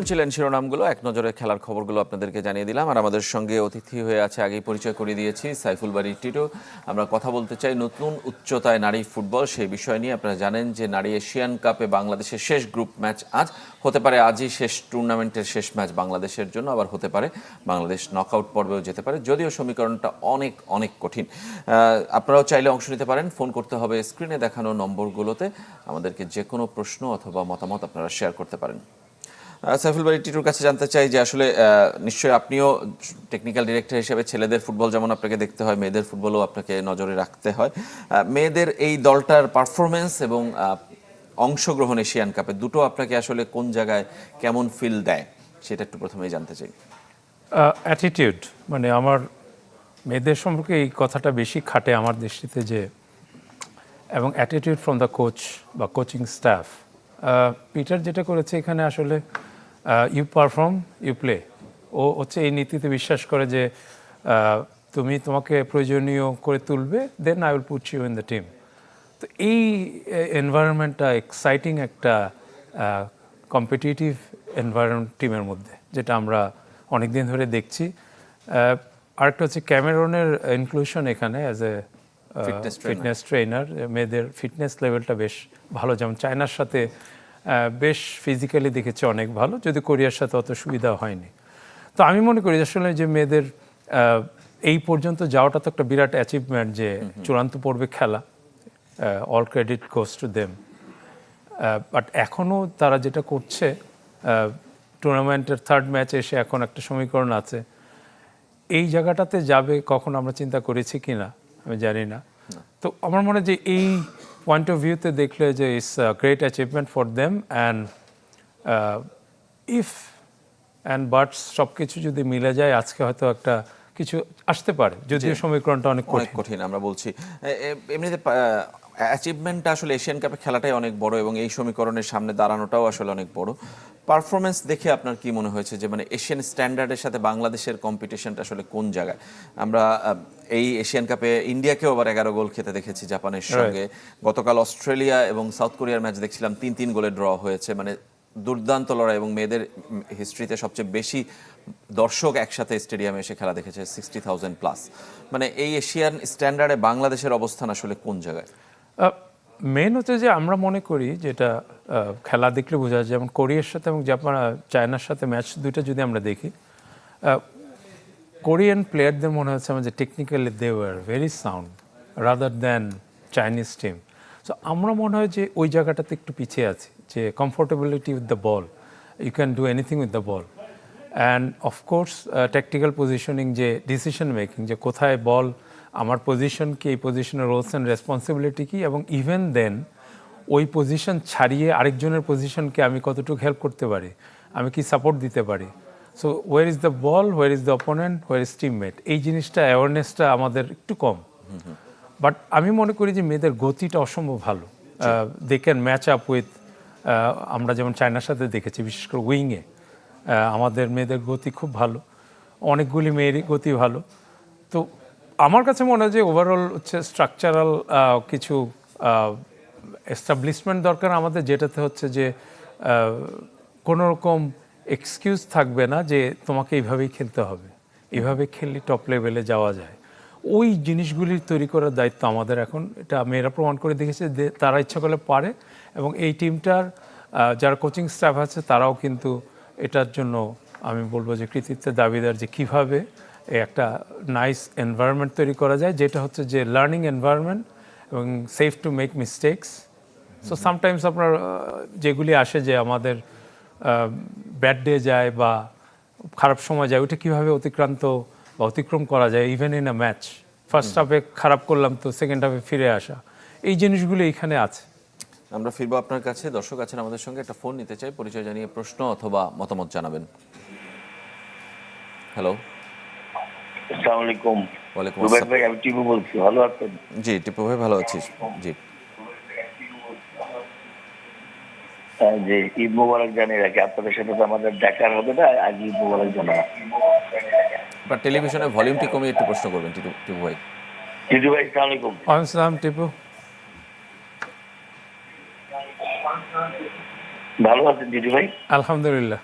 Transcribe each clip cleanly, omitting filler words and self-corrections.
শুনছিলেন শিরোনামগুলো, এক নজরে খেলার খবরগুলো আপনাদেরকে জানিয়ে দিলাম। আর আমাদের সঙ্গে অতিথি হয়ে আছে, আগেই পরিচয় করিয়ে দিয়েছি, সাইফুল বারী টিটু। আমরা কথা বলতে চাই নতুন উচ্চতায় নারী ফুটবল, সেই বিষয় নিয়ে। আপনারা জানেন যে নারী এশিয়ান কাপে বাংলাদেশের শেষ গ্রুপ ম্যাচ আজ। হতে পারে আজই শেষ টুর্নামেন্টের শেষ ম্যাচ বাংলাদেশের জন্য, আবার হতে পারে বাংলাদেশ নকআউট পর্বেও যেতে পারে, যদিও সমীকরণটা অনেক অনেক কঠিন। আপনারাও চাইলে অংশ নিতে পারেন, ফোন করতে হবে স্ক্রিনে দেখানো নম্বরগুলোতে। আমাদেরকে যে কোনো প্রশ্ন অথবা মতামত আপনারা শেয়ার করতে পারেন। সাইফুল বারী টিটুর কাছে জানতে চাই যে আসলে নিশ্চয়ই আপনিও টেকনিক্যাল ডিরেক্টর হিসেবে ছেলেদের ফুটবল যেমন আপনাকে দেখতে হয়, মেয়েদের ফুটবলও আপনাকে নজরে রাখতে হয়। মেয়েদের এই দলটার পারফরমেন্স এবং অংশগ্রহণ এশিয়ান কাপে দুটো আপনাকে আসলে কোন জায়গায় কেমন ফিল দেয়, সেটা একটু প্রথমেই জানতে চাই। অ্যাটিটিউড, মানে আমার মেয়েদের সম্পর্কে এই কথাটা বেশি খাটে আমার দৃষ্টিতে, যে এবং অ্যাটিটিউড ফ্রম দ্য কোচ বা কোচিং স্টাফ। পিটার যেটা করেছে এখানে, আসলে ইউ পারফর্ম ইউ প্লে। ও হচ্ছে এই নীতিতে বিশ্বাস করে যে তুমি তোমাকে প্রয়োজনীয় করে তুলবে, then I will put you in the team. তো এই এনভায়রনমেন্টটা এক্সাইটিং একটা কম্পিটিটিভ এনভায়রনমেন্ট টিমের মধ্যে, যেটা আমরা অনেক দিন ধরে দেখছি। আরেকটা হচ্ছে ক্যামেরনের ইনক্লুশন এখানে অ্যাজ এ ফিটনেস ট্রেনার। মেয়েদের ফিটনেস লেভেলটা বেশ ভালো, যেমন চায়নার সাথে বেশ ফিজিক্যালি দেখেছি অনেক ভালো, যদি কোরিয়ার সাথে অত সুবিধা হয়নি। তো আমি মনে করি আসলে যে মেয়েদের এই পর্যন্ত যাওয়াটা তো একটা বিরাট অ্যাচিভমেন্ট, যে চূড়ান্ত পর্বে খেলা। All credit goes to them. But এখনও তারা যেটা করছে, টুর্নামেন্টের থার্ড ম্যাচে এসে এখন একটা সমীকরণ আছে, এই জায়গাটাতে যাবে কখন আমরা চিন্তা করেছি কি না আমি জানি না। তো আমার মনে হয় যে এই পয়েন্ট অফ ভিউতে দেখলে যে it's great achievement for them. And if and বাটস সব কিছু যদি মিলে যায়, আজকে হয়তো একটা কিছু আসতে পারে, যদিও সমীকরণটা অনেক কঠিন। আমরা বলছি এমনিতে অ্যাচিভমেন্টটা আসলে এশিয়ান কাপে খেলাটাই অনেক বড়, এবং এই সমীকরণের সামনে দাঁড়ানোটাও আসলে অনেক বড়। পারফরমেন্স দেখে আপনার কি মনে হয়েছে যে মানে এশিয়ান স্ট্যান্ডার্ডের সাথে বাংলাদেশের কম্পিটিশনটা আসলে কোন জায়গায়? আমরা এই এশিয়ান কাপে ইন্ডিয়াকেও আবার 11 গোল খেতে দেখেছি জাপানের সঙ্গে। গতকাল অস্ট্রেলিয়া এবং সাউথ কোরিয়ার ম্যাচ দেখছিলাম, 3-3 গোলে ড্র হয়েছে। মানে দুর্দান্ত লড়াই, এবং মেয়েদের হিস্ট্রিতে সবচেয়ে বেশি দর্শক একসাথে স্টেডিয়ামে এসে খেলা দেখেছে, 60,000+। মানে এই এশিয়ান স্ট্যান্ডার্ডে বাংলাদেশের অবস্থান আসলে কোন জায়গায়? মেন হচ্ছে যে আমরা মনে করি যেটা খেলা দেখলে বোঝা যায়, যেমন কোরিয়ার সাথে এবং জাপান চায়নার সাথে ম্যাচ দুইটা যদি আমরা দেখি, কোরিয়ান প্লেয়ারদের মনে হচ্ছে আমার যে technically they were very sound rather than Chinese team. So আমরা মনে হয় যে ওই জায়গাটাতে একটু পিছিয়ে আছি, যে comfortability with the ball, you can do anything with the ball. And of course tactical positioning, যে ডিসিশন মেকিং, যে কোথায় বল, আমার পজিশন কি, এই পজিশনের রোলস অ্যান্ড রেসপন্সিবিলিটি কী, এবং ইভেন দেন ওই পজিশন ছাড়িয়ে আরেকজনের পজিশনকে আমি কতটুকু হেল্প করতে পারি, আমি কি সাপোর্ট দিতে পারি। So where is the ball, where is the opponent, where is teammate, এই জিনিসটা অ্যাওয়ারনেসটা আমাদের একটু কম। বাট আমি মনে করি যে মেয়েদের গতিটা অসম্ভব ভালো। They can match up with, আমরা যেমন চায়নার সাথে দেখেছি, বিশেষ করে উইংয়ে আমাদের মেয়েদের গতি খুব ভালো, অনেকগুলি মেয়েরই গতি ভালো। তো আমার কাছে মনে হয় যে ওভারঅল হচ্ছে স্ট্রাকচারাল কিছু এস্টাবলিশমেন্ট দরকার আমাদের, যেটাতে হচ্ছে যে কোনো রকম এক্সকিউজ থাকবে না যে তোমাকে এইভাবেই খেলতে হবে, এভাবে খেললে টপ লেভেলে যাওয়া যায়। ওই জিনিসগুলি তৈরি করার দায়িত্ব আমাদের এখন। এটা মেয়েরা প্রমাণ করে দেখেছে যে তারা ইচ্ছা করলে পারে, এবং এই টিমটার যারা কোচিং স্টাফ আছে তারাও কিন্তু এটার জন্য আমি বলবো যে কৃতিত্বের দাবিদার, যে কীভাবে একটা নাইস এনভায়রনমেন্ট তৈরি করা যায়, যেটা হচ্ছে যে লার্নিং এনভায়রনমেন্ট এবং safe to make mistakes. So sometimes আপনার যেগুলি আসে যে আমাদের ব্যাড ডে যায় বা খারাপ সময় যায়, ওইটা কীভাবে অতিক্রান্ত বা অতিক্রম করা যায়, even in a match. First হাফে খারাপ করলাম তো সেকেন্ড হাফে ফিরে আসা, এই জিনিসগুলো এইখানে আছে। আমরা ফিরবো আপনার কাছে। দর্শক আছেন আমাদের সঙ্গে, একটা ফোন নিতে চাই, পরিচয় জানিয়ে প্রশ্ন অথবা মতামত জানাবেন। হ্যালো, আসসালামু আলাইকুম। ওয়ালাইকুম রুবেল আসসালাম। ভাই, আমি টিপু বলছি, ভালো আছেন? জি টিপু ভাই, ভালো আছিস। জি, যে ঈদ মোবারক জানিয়ে রাখি, আপনাদের সাথে তো আমাদের দেখার হবে না, আজ ঈদ মোবারক জানাই। আপনার টেলিভিশনের ভলিউমটি কমিয়ে একটু প্রশ্ন করবেন টিপু টিপু ভাই। টিটু ভাই, আসসালামু আলাইকুম। আসসালাম টিপু। ভালো আছেন টিটু ভাই? আলহামদুলিল্লাহ।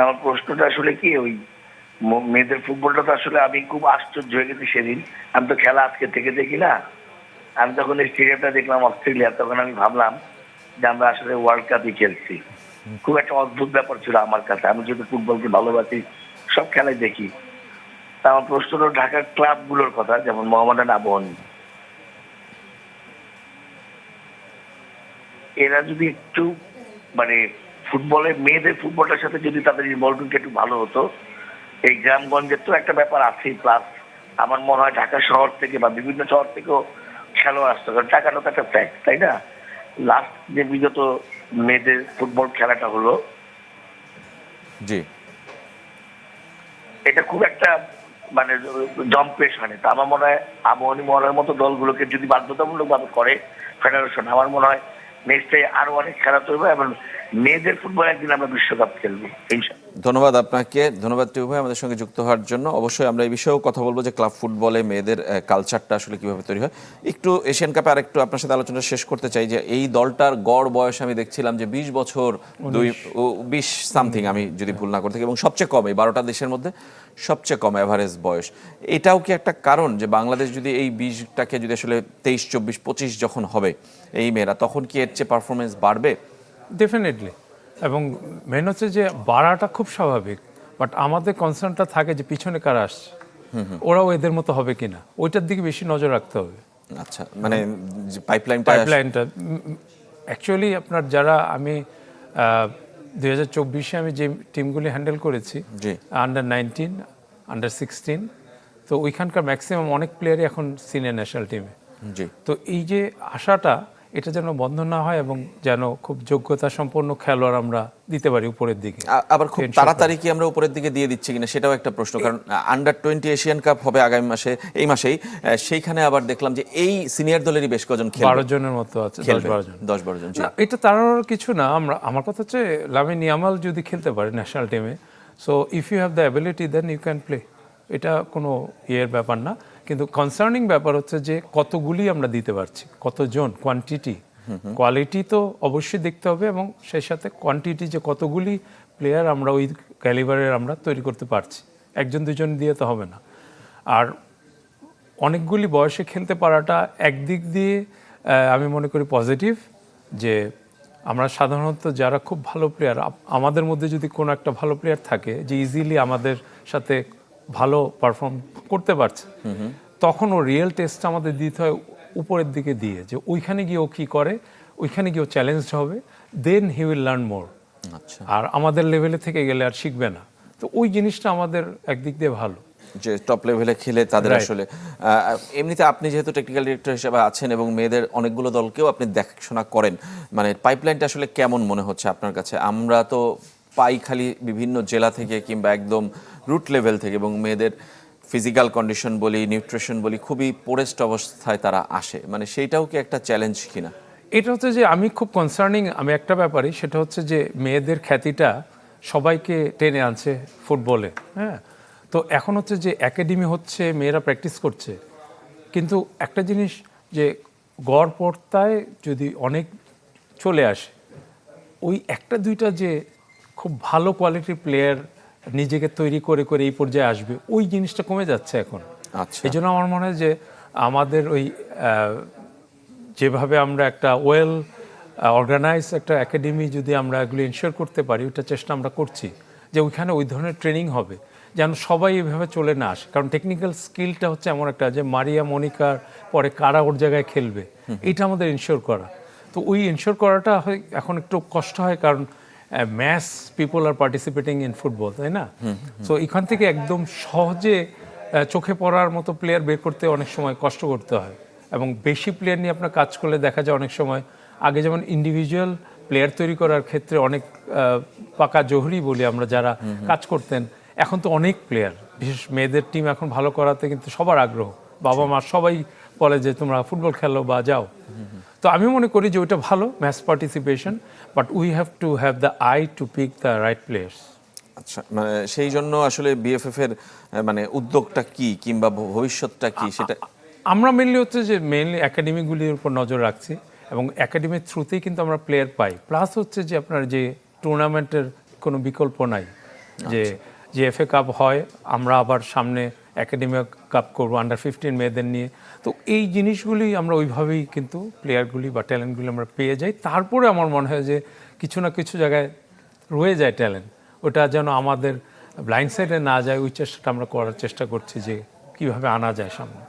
আমার প্রশ্নটা আসলে কি, ওই মেয়েদের ফুটবলটা তো আসলে আমি খুব আশ্চর্য হয়ে গেছি সেদিন। আমি তো খেলা আজকে থেকে দেখি না। আমি যখন এই স্টেডিয়ামটা দেখলাম অস্ট্রেলিয়া, তখন আমি ভাবলাম যে আমরা আসলে ওয়ার্ল্ড কাপই খেলছি। খুব একটা অদ্ভুত ব্যাপার ছিল আমার কাছে। আমি যেহেতু ফুটবলকে ভালোবাসি, সব খেলাই দেখি। তা আমার প্রশ্ন হলো ঢাকার ক্লাবগুলোর কথা, যেমন মোহামেডান, আবাহনী, এরা যদি একটু মানে ফুটবলের, মেয়েদের ফুটবলটার সাথে যদি তাদের ইনভলভমেন্ট একটু ভালো হতো। এই গ্রামগঞ্জের তো একটা ব্যাপার আছেই, প্লাস আমার মনে হয় ঢাকা শহর থেকে বা বিভিন্ন শহর থেকেও খেলোয়াড় আসতো, কারণ টাকাটা তো একটা ফ্যাক্ট, তাই না? লাস্ট যে বিগত মেয়েদের ফুটবল খেলাটা হলো, জি। এটা খুব একটা মানে জম্পেশ হয়নি। তা আমার মনে হয় আবাহনী মহলের মতো দলগুলোকে যদি বাধ্যতামূলক ভাবে করে ফেডারেশন, আমার মনে হয় নেক্সট আরো অনেক খেলা চলবে এবং মেয়েদের ফুটবল একদিন আমরা বিশ্বকাপ খেলবো ইনশাআল্লাহ। ধন্যবাদ আপনাকে, ধন্যবাদ টিপু ভাই আমাদের সঙ্গে যুক্ত হওয়ার জন্য। অবশ্যই আমরা এই বিষয়েও কথা বলবো যে ক্লাব ফুটবলে মেয়েদের কালচারটা আসলে কিভাবে তৈরি হয়। একটু এশিয়ান কাপে আরেকটু আপনার সাথে আলোচনা শেষ করতে চাই যে এই দলটার গড় বয়স আমি দেখছিলাম যে 20 বছর 20 সামথিং, আমি যদি ভুল না করে থাকি, এবং সবচেয়ে কম এই 12টা দেশের মধ্যে সবচেয়ে কম অ্যাভারেজ বয়স। এটাও কি একটা কারণ যে বাংলাদেশ যদি এই 20টাকে যদি আসলে 23, 24, 25 যখন হবে এই মেয়েরা, তখন কি এর চেয়ে পারফরমেন্স বাড়বে? ডেফিনেটলি। এবং মেন হচ্ছে যে বাড়াটা খুব স্বাভাবিক, বাট আমাদের কনসার্নটা থাকে যে পিছনে কারা আসছে, ওরাও এদের মতো হবে কিনা, ওইটার দিকে বেশি নজর রাখতে হবে। আচ্ছা, মানে পাইপলাইনটা অ্যাকচুয়ালি আপনার যারা আমি 2024-এ আমি যে টিমগুলি হ্যান্ডেল করেছি, জি। আন্ডার-19, আন্ডার-16, তো ওইখানকার ম্যাক্সিমাম অনেক প্লেয়ারই এখন সিনিয়র ন্যাশনাল টিমে। জি। তো এই যে আশাটা, এটা যেন বন্ধ না হয় এবং যেন খুব যোগ্যতা সম্পন্ন খেলোয়াড় আমরা দিতে পারি উপরের দিকে। আবার খুব তাড়াতাড়ি কি আমরা উপরের দিকে দিয়ে দিচ্ছি কিনা সেটাও একটা প্রশ্ন, কারণ আন্ডার-20 এশিয়ান কাপ হবে আগামী মাসে, এই মাসেই। সেইখানে আবার দেখলাম যে এই সিনিয়র দলেরই বেশ কজন 12 জনের মতো আছে, 10-12 জন। 10-12 জন। না, এটা তাড়ানোর কিছু না। আমার কথা হচ্ছে লামিন ইয়ামাল যদি খেলতে পারে ন্যাশনাল টিমে, so if you have the ability then you can play. এটা কোনো ইয়ের ব্যাপার না। কিন্তু কনসার্নিং ব্যাপার হচ্ছে যে কতগুলি আমরা দিতে পারছি, কতজন, কোয়ান্টিটি। কোয়ালিটি তো অবশ্যই দেখতে হবে এবং সেই সাথে কোয়ান্টিটি, যে কতগুলি প্লেয়ার আমরা ওই ক্যালিবারের আমরা তৈরি করতে পারছি। একজন দুজন দিয়ে তো হবে না। আর অনেকগুলি বয়সে খেলতে পারাটা একদিক দিয়ে আমি মনে করি পজিটিভ, যে আমরা সাধারণত যারা খুব ভালো প্লেয়ার, আমাদের মধ্যে যদি কোনো একটা ভালো প্লেয়ার থাকে যে ইজিলি আমাদের সাথে ভালো পারফর্ম করতে পারছে, তখন ও রিয়েল টেস্টটা আমাদের দিতে হয় উপরের দিকে দিয়ে, যে ওইখানে গিয়ে ও কী করে, ওইখানে গিয়ে ও চ্যালেঞ্জড হবে, দেন হি উইল লার্ন মোর। আচ্ছা, আর আমাদের লেভেলে থেকে গেলে আর শিখবে না। তো ওই জিনিসটা আমাদের একদিক দিয়ে ভালো, যে টপ লেভেলে খেলে তাদের আসলে এমনিতে আপনি যেহেতু টেকনিক্যাল ডিরেক্টর হিসেবে আছেন এবং মেয়েদের অনেকগুলো দলকেও আপনি দেখাশোনা করেন, মানে পাইপলাইনটা আসলে কেমন মনে হচ্ছে আপনার কাছে? আমরা তো পাই খালি বিভিন্ন জেলা থেকে কিংবা একদম রুট লেভেল থেকে, এবং মেয়েদের ফিজিক্যাল কন্ডিশন বলি, নিউট্রিশন বলি, খুবই পোরেস্ট অবস্থায় তারা আসে। মানে সেইটাও কি একটা চ্যালেঞ্জ কিনা? এটা হচ্ছে যে আমি খুব কনসার্নিং আমি একটা ব্যাপারই, সেটা হচ্ছে যে মেয়েদের খ্যাতিটা সবাইকে টেনে আনছে ফুটবলে। হ্যাঁ, তো এখন হচ্ছে যে একাডেমি হচ্ছে, মেয়েরা প্র্যাকটিস করছে, কিন্তু একটা জিনিস যে গড়পড়তায় যদি অনেক চলে আসে, ওই একটা দুইটা যে খুব ভালো কোয়ালিটির প্লেয়ার নিজেকে তৈরি করে করে এই পর্যায়ে আসবে, ওই জিনিসটা কমে যাচ্ছে এখন। আচ্ছা, এই জন্য আমার মনে হয় যে আমাদের ওই যেভাবে আমরা একটা ওয়েল অর্গানাইজ একটা একাডেমি যদি আমরা এগুলো ইনশিওর করতে পারি, ওইটা চেষ্টা আমরা করছি যে ওইখানে ওই ধরনের ট্রেনিং হবে যেন সবাই এইভাবে চলে না আসে। কারণ টেকনিক্যাল স্কিলটা হচ্ছে এমন একটা, যে মারিয়া মনিকার পরে কারা ওর জায়গায় খেলবে, এটা আমাদের ইনশিওর করা। তো ওই ইনশিওর করাটা এখন একটু কষ্ট হয়, কারণ mass people are participating in football, তাই না? সো এখান থেকে একদম সহজে চোখে পড়ার মতো প্লেয়ার বের করতে অনেক সময় কষ্ট করতে হয়, এবং বেশি প্লেয়ার নিয়ে আপনার কাজ করলে দেখা যায় অনেক সময়, আগে যেমন ইন্ডিভিজুয়াল প্লেয়ার তৈরি করার ক্ষেত্রে অনেক পাকা জোহরি বলি আমরা যারা কাজ করতেন, এখন তো অনেক প্লেয়ার, বিশেষ মেয়েদের টিম এখন ভালো করাতে কিন্তু সবার আগ্রহ, বাবা মা সবাই বলে যে তোমরা ফুটবল খেলো বা যাও। তো আমি মনে করি যে ওইটা ভালো, match participation, but we have to have the eye to pick the right players. আচ্ছা, মানে সেই জন্য আসলে বিএফএফ এর মানে উদ্যোগটা কি কিংবা ভবিষ্যৎটা কি সেটা? আমরা মেনলি হচ্ছে যে একাডেমিগুলির উপর নজর রাখছি, এবং একাডেমির থ্রুতেই কিন্তু আমরা প্লেয়ার পাই। প্লাস হচ্ছে যে আপনার যে টুর্নামেন্টের কোনো বিকল্প নাই, যে এফএ কাপ হয়, আমরা আবার সামনে একাডেমি কাপ করবো আন্ডার 15 মেয়েদের নিয়ে। তো এই জিনিসগুলি আমরা ওইভাবেই কিন্তু প্লেয়ারগুলি বা ট্যালেন্টগুলি আমরা পেয়ে যাই। তারপরে আমার মনে হয় যে কিছু না কিছু জায়গায় রয়ে যায় ট্যালেন্ট, ওটা যেন আমাদের ব্লাইন্ড সাইডে না যায়, ওই চেষ্টাটা আমরা করার চেষ্টা করছি যে কীভাবে আনা যায় সামনে।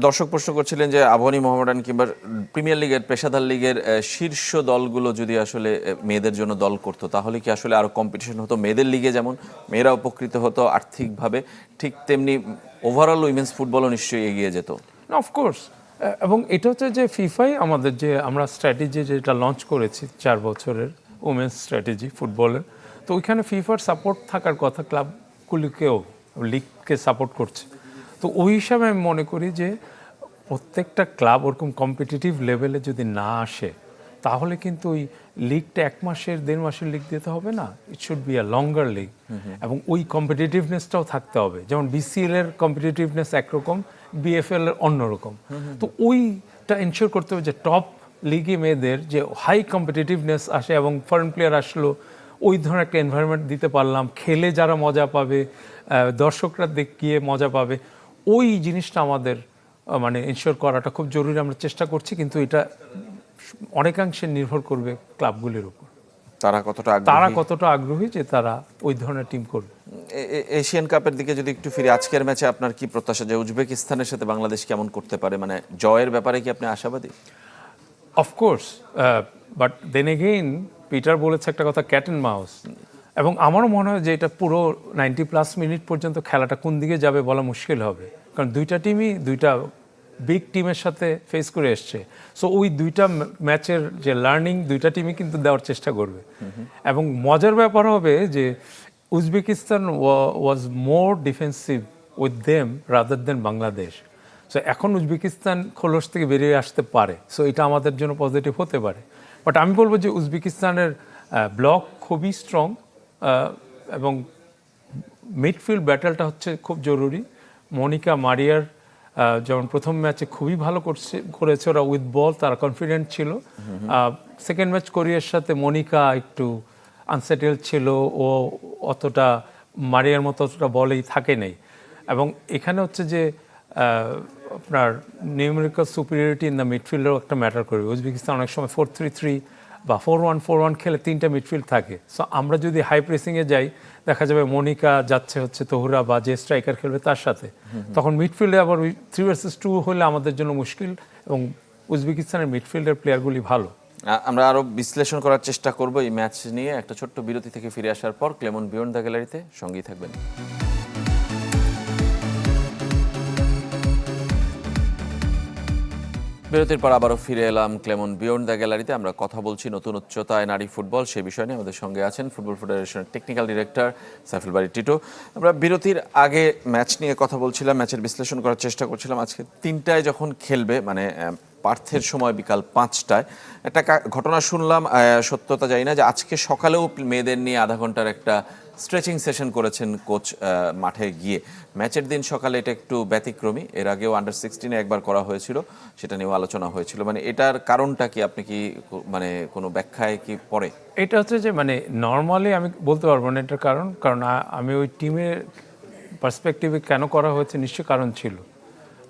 দর্শক প্রশ্ন করছিলেন যে আবাহনী, মোহামেডান কিংবা প্রিমিয়ার লিগের, পেশাদার লিগের শীর্ষ দলগুলো যদি আসলে মেয়েদের জন্য দল করতো তাহলে কি আসলে আরো কম্পিটিশন হতো? মেয়েদের লিগে যেমন মেয়েরা উপকৃত হতো আর্থিকভাবে, ঠিক তেমনি ওভারঅল উইমেন্স ফুটবলও নিশ্চয়ই এগিয়ে যেত। অফকোর্স, এবং এটা হচ্ছে যে ফিফাই আমাদের যে আমরা স্ট্র্যাটেজি যেটা লঞ্চ করেছি 4 বছরের উমেন্স স্ট্র্যাটেজি ফুটবলের, তো ওইখানে ফিফার সাপোর্ট থাকার কথা, ক্লাবগুলিকেও লিগকে সাপোর্ট করছে। তো ওই হিসাবে আমি মনে করি যে প্রত্যেকটা ক্লাব ওরকম কম্পিটিটিভ লেভেলে যদি না আসে তাহলে কিন্তু ওই লিগটা 1 মাসের 1.5 মাসের লিগ দিতে হবে না, it should be a longer league. এবং ওই কম্পিটিটিভনেসটাও থাকতে হবে, যেমন বিসিএল এর কম্পিটিটিভনেস একরকম, বিএফএল এর অন্যরকম। তো ওইটা এনশিওর করতে হবে যে টপ লিগে মেয়েদের যে হাই কম্পিটিটিভনেস আসে এবং ফরেন প্লেয়ার আসলো, ওই ধরনের একটা এনভায়রনমেন্ট দিতে পারলাম, খেলে যারা মজা পাবে, দর্শকরা দেখিয়ে মজা পাবে, ওই জিনিসটা আমাদের মানে এনশিওর করাটা খুব জরুরি। আমরা চেষ্টা করছি, কিন্তু এটা অনেকাংশে নির্ভর করবে ক্লাবগুলির উপর, তারা কতটা আগ্রহী যে তারা ওই ধরনের টিম করবে। এশিয়ান কাপের দিকে যদি একটু ফিরে, আজকের ম্যাচে আপনার কি প্রত্যাশা যে উজবেকিস্তানের সাথে বাংলাদেশ কেমন করতে পারে? মানে জয়ের ব্যাপারে কি আপনি আশাবাদী? Of course, but then again Peter বলেছে একটা কথা, ক্যাট অ্যান্ড মাউস, এবং আমারও মনে হয় যে এটা পুরো 90+ মিনিট পর্যন্ত খেলাটা কোন দিকে যাবে বলা মুশকিল হবে, কারণ দুইটা টিমই দুইটা বিগ টিমের সাথে ফেস করে এসছে। সো ওই দুইটা ম্যাচের যে লার্নিং দুইটা টিমই কিন্তু দেওয়ার চেষ্টা করবে। এবং মজার ব্যাপার হবে যে Uzbekistan was more defensive with them rather than Bangladesh. So এখন উজবেকিস্তান খোলস থেকে বেরিয়ে আসতে পারে, সো এটা আমাদের জন্য পজিটিভ হতে পারে। বাট আমি বলবো যে উজবেকিস্তানের ব্লক খুবই স্ট্রং, এবং মিডফিল্ড ব্যাটেলটা হচ্ছে খুব জরুরি। মনিকা মারিয়ার যেমন প্রথম ম্যাচে খুবই ভালো করেছে ওরা উইথ বল, তারা কনফিডেন্ট ছিল। সেকেন্ড ম্যাচ কোরিয়ার সাথে মনিকা একটু আনসেটেল ছিল, ও অতটা মারিয়ার মতো অতটা বলেই থাকে নেই। এবং এখানে হচ্ছে যে আপনার নিউমেরিক্যাল সুপিরিয়রিটি ইন দ্য মিডফিল্ডেরও একটা ম্যাটার করবে। উজবেকিস্তান অনেক সময় 4-3-3 বা 4-1-4-1 খেলে 3টা মিডফিল্ড থাকে। সো আমরা যদি হাই প্রেসিংয়ে যাই, দেখা যাবে মনিকা যাচ্ছে হচ্ছে তহুরা বা যে স্ট্রাইকার খেলবে তার সাথে, তখন মিডফিল্ডে আবার ওই 3 vs 2 হলে আমাদের জন্য মুশকিল। এবং উজবেকিস্তানের মিডফিল্ডের প্লেয়ারগুলি ভালো। আমরা আরো বিশ্লেষণ করার চেষ্টা করব এই ম্যাচ নিয়ে একটা ছোট্ট বিরতি থেকে ফিরে আসার পর। ক্লেমন বিয়ন্ড দ্য গ্যালারিতে সঙ্গেই থাকবেন। বিরতির পর আবারও ফিরে এলাম ক্লেমন বিয়ন্ড দ্য গ্যালারিতে। আমরা কথা বলছি নতুন উচ্চতায় নারী ফুটবল, সেই বিষয় নিয়ে। আমাদের সঙ্গে আছেন ফুটবল ফেডারেশনের টেকনিক্যাল ডিরেক্টর সাইফুল বারী টিটো। আমরা বিরতির আগে ম্যাচ নিয়ে কথা বলছিলাম, ম্যাচের বিশ্লেষণ করার চেষ্টা করছিলাম। আজকে 3টায় যখন খেলবে, মানে পার্থের সময় বিকাল 5টায়, একটা ঘটনা শুনলাম, সত্যতা জানি না, যে আজকে সকালেও মেয়েদের নিয়ে আধা ঘন্টার একটা স্ট্রেচিং সেশন করেছেন কোচ মাঠে গিয়ে। ম্যাচের দিন সকালে এটা একটু ব্যতিক্রমী, এর আগেও আন্ডার 16-এ একবার করা হয়েছিল, সেটা নিয়েও আলোচনা হয়েছিল। মানে এটার কারণটা কি, আপনি কি মানে কোনো ব্যাখ্যায় কি পড়ে? এটা হচ্ছে যে মানে নর্মালি আমি বলতে পারবো না এটার কারণ আমি ওই টিমের পার্সপেক্টিভে কেন করা হয়েছে নিশ্চয়ই কারণ ছিল।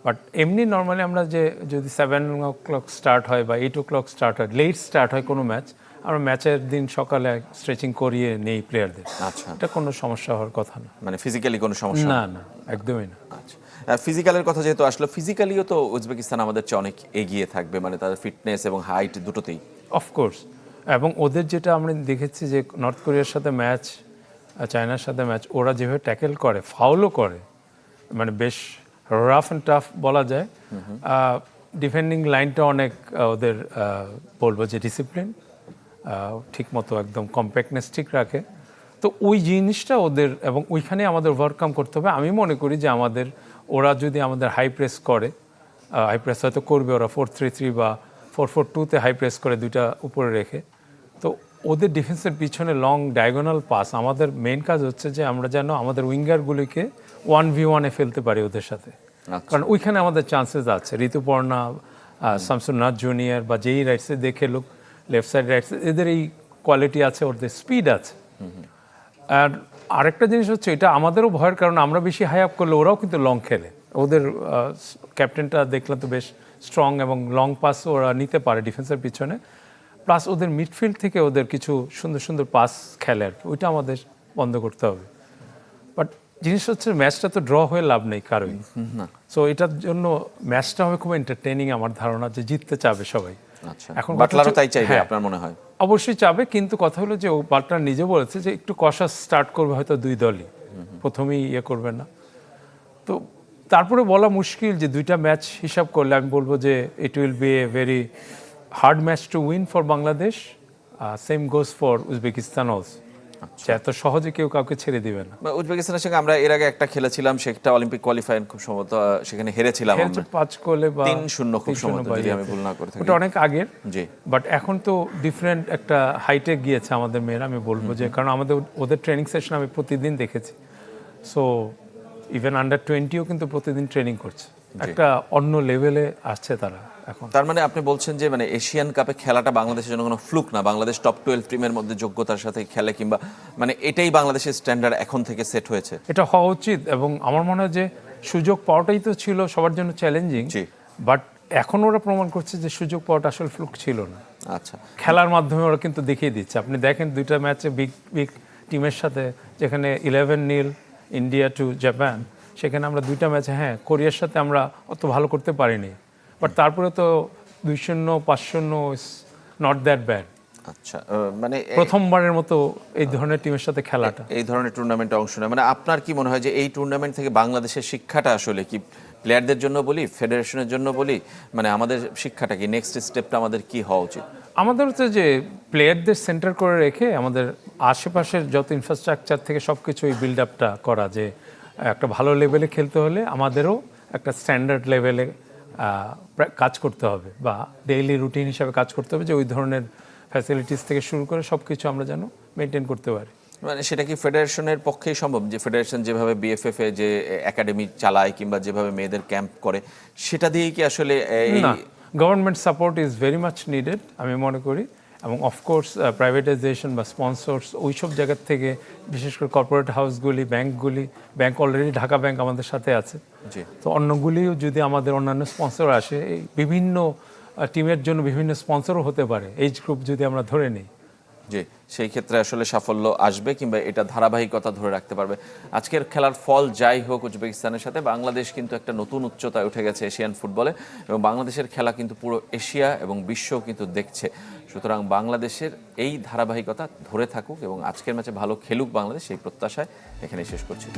বাট এমনি নর্মালি আমরা যে যদি 7 o'clock স্টার্ট হয় বা 8 o'clock স্টার্ট হয়, লেট স্টার্ট হয় কোনো ম্যাচ, আমরা ম্যাচের দিন সকালে স্ট্রেচিং করিয়ে নেই প্লেয়ারদের। আচ্ছা, এটা কোনো সমস্যা হওয়ার কথা না। মানে ফিজিক্যালি কোনো সমস্যা? না না, একদমই না। আচ্ছা, ফিজিক্যালের কথা যেহেতু আসলে, ফিজিক্যালিও তো উজবেকিস্তান আমাদের চেয়ে অনেক এগিয়ে থাকবে, মানে তাদের ফিটনেস এবং হাইট দুটোতেই। অফকোর্স, এবং ওদের যেটা আমরা দেখেছি যে নর্থ কোরিয়ার সাথে ম্যাচ, চায়নার সাথে ম্যাচ, ওরা যেভাবে ট্যাকেল করে, ফাউলও করে, মানে বেশ রাফ অ্যান্ড টাফ বলা যায়। ডিফেন্ডিং লাইনটা অনেক ওদের বলবো যে ডিসিপ্লিন, ঠিক মতো একদম কম্প্যাক্টনেস ঠিক রাখে। তো ওই জিনিসটা ওদের, এবং ওইখানে আমাদের ওভারকাম করতে হবে। আমি মনে করি যে ওরা যদি আমাদের হাই প্রেস করে, হাই প্রেস হয়তো করবে ওরা 4-3-3 বা 4-4-2-তে হাই প্রেস করে দুইটা উপরে রেখে, তো ওদের ডিফেন্সের পিছনে লং ডায়াগোনাল পাস, আমাদের মেইন কাজ হচ্ছে যে আমরা যেন আমাদের উইঙ্গারগুলিকে 1v1-এ ফেলতে পারি ওদের সাথে। কারণ ওইখানে আমাদের চান্সেস আছে। ঋতুপর্ণা, শামসুন্নাথ জুনিয়র বা যেই রাইট সাইড দেখে লোক, লেফট সাইড রাইট সাইড, এদের এই কোয়ালিটি আছে, ওদের স্পিড আছে। আর আরেকটা জিনিস হচ্ছে এটা আমাদেরও ভয়ের কারণ আমরা বেশি হাই আপ করলে ওরাও কিন্তু লং খেলে। ওদের ক্যাপ্টেনটা দেখলাম তো বেশ স্ট্রং এবং লং পাস ওরা নিতে পারে ডিফেন্সের পিছনে, প্লাস ওদের মিডফিল্ড থেকে ওদের কিছু সুন্দর সুন্দর পাস খেলে আর কি, ওইটা আমাদের বন্ধ করতে হবে। বাট জিনিস হচ্ছে ম্যাচটা তো ড্র হয়ে লাভ নেই কারোই, সো এটার জন্য ম্যাচটা হবে খুব এন্টারটেইনিং আমার ধারণা, যে জিততে চাবে সবাই। আচ্ছা, এখন বাটলারও তাই চাইবে হ্যাঁ, আপনার মনে হয়? অবশ্যই চাবে, কিন্তু কথা হলো যে ও বাটলার নিজে বলেছে যে একটু কষাস স্টার্ট করবে হয়তো দুই দলই, প্রথমেই ইয়ে করবে না। তো তারপরে বলা মুশকিল যে দুইটা ম্যাচ হিসাব করলে আমি বলবো যে it will B a very hard match to win for Bangladesh, same goes for Uzbekistan also. এত সহজে কেউ কাউকে ছেড়ে দিবে না। উজবেকিস্তানের সঙ্গে আমরা এর আগে একটা খেলেছিলাম, সেটা অলিম্পিক কোয়ালিফায়ার, খুব সম্ভবত সেখানে হেরেছিলাম আমরা 5 গোলে বা 3-0 খুব সম্ভবত, যদি আমি ভুল না করে থাকি। ওটা অনেক আগের, জি। বাট এখন তো ডিফারেন্ট একটা হাইটে গিয়েছে আমাদের মেয়েরা, আমি বলবো যে কারণ আমাদের ওদের ট্রেনিং সেশন আমি প্রতিদিন দেখেছি। সো ইভেন আন্ডার 20ও কিন্তু প্রতিদিন ট্রেনিং করছে, একটা অন্য লেভেলে আসছে তারা এখন। তার মানে আপনি বলছেন যে মানে এশিয়ান কাপে খেলাটা বাংলাদেশের জন্য কোনো ফ্লুক না, বাংলাদেশ টপ 12 টিমের মধ্যে যোগ্যতার সাথে খেলে, কিংবা মানে এটাই বাংলাদেশের স্ট্যান্ডার্ড এখন থেকে সেট হয়েছে। এটা হওয়া উচিত, এবং আমার মনে হয় যে সুযোগ পাওয়াটাই তো ছিল সবার জন্য চ্যালেঞ্জিং, জি। বাট এখন ওরা প্রমাণ করছে যে সুযোগ পাওয়াটা আসলে ফ্লুক ছিল না। আচ্ছা, খেলার মাধ্যমে ওরা কিন্তু দেখিয়ে দিচ্ছে। আপনি দেখেন দুইটা ম্যাচে বিগ বিগ টিমের সাথে, যেখানে 11-0 ইন্ডিয়া টু জাপান, সেখানে আমরা দুইটা ম্যাচে হ্যাঁ কোরিয়ার সাথে আমরা অত ভালো করতে পারিনি, বাট তারপরে তো 2-0 5-0 ইজ নট দ্যাট ব্যাড। আচ্ছা, মানে প্রথমবারের মতো এই ধরনের টিমের সাথে খেলাটা, এই ধরনের টুর্নামেন্টে অংশ নেয়, মানে আপনার কি মনে হয় যে এই টুর্নামেন্ট থেকে বাংলাদেশের শিক্ষাটা আসলে কি, প্লেয়ারদের জন্য বলি, ফেডারেশনের জন্য বলি, মানে আমাদের শিক্ষাটা কি, নেক্সট স্টেপটা আমাদের কি হওয়া উচিত? আমাদের হচ্ছে যে প্লেয়ারদের সেন্টার করে রেখে আমাদের আশেপাশের যত ইনফ্রাস্ট্রাকচার থেকে সব কিছু এই বিল্ড আপটা করা, যে একটা ভালো লেভেলে খেলতে হলে আমাদেরও একটা স্ট্যান্ডার্ড লেভেলে কাজ করতে হবে, বা ডেইলি রুটিন হিসাবে কাজ করতে হবে, যে ওই ধরনের ফ্যাসিলিটিস থেকে শুরু করে সব কিছু আমরা যেন মেনটেন করতে পারি। মানে সেটা কি ফেডারেশনের পক্ষেই সম্ভব, যে ফেডারেশন যেভাবে বিএফএফ এ যে একাডেমি চালায় কিংবা যেভাবে মেয়েদের ক্যাম্প করে, সেটা দিয়েই কি আসলে না, government support is very much needed আমি মনে করি, এবং অফকোর্স প্রাইভেটাইজেশন বা স্পন্সর্স ওই সব জায়গার থেকে, বিশেষ করে কর্পোরেট হাউসগুলি, ব্যাংক অলরেডি ঢাকা ব্যাংক আমাদের সাথে আছে, তো অন্যগুলিও যদি আমাদের অন্যান্য স্পন্সর আসে, এই বিভিন্ন টিমের জন্য বিভিন্ন স্পন্সরও হতে পারে, এইজ গ্রুপ যদি আমরা ধরে নিই, জি, সেই ক্ষেত্রে আসলে সাফল্য আসবে, কিংবা এটা ধারাবাহিকতা ধরে রাখতে পারবে। আজকের খেলার ফল যাই হোক, উজবেকিস্তানের সাথে বাংলাদেশ কিন্তু একটা নতুন উচ্চতায় উঠে গেছে এশিয়ান ফুটবলে, এবং বাংলাদেশের খেলা কিন্তু পুরো এশিয়া এবং বিশ্বও কিন্তু দেখছে। সুতরাং বাংলাদেশের এই ধারাবাহিকতা ধরে থাকুক এবং আজকের ম্যাচে ভালো খেলুক বাংলাদেশ, সেই প্রত্যাশায় এখানে শেষ করছি।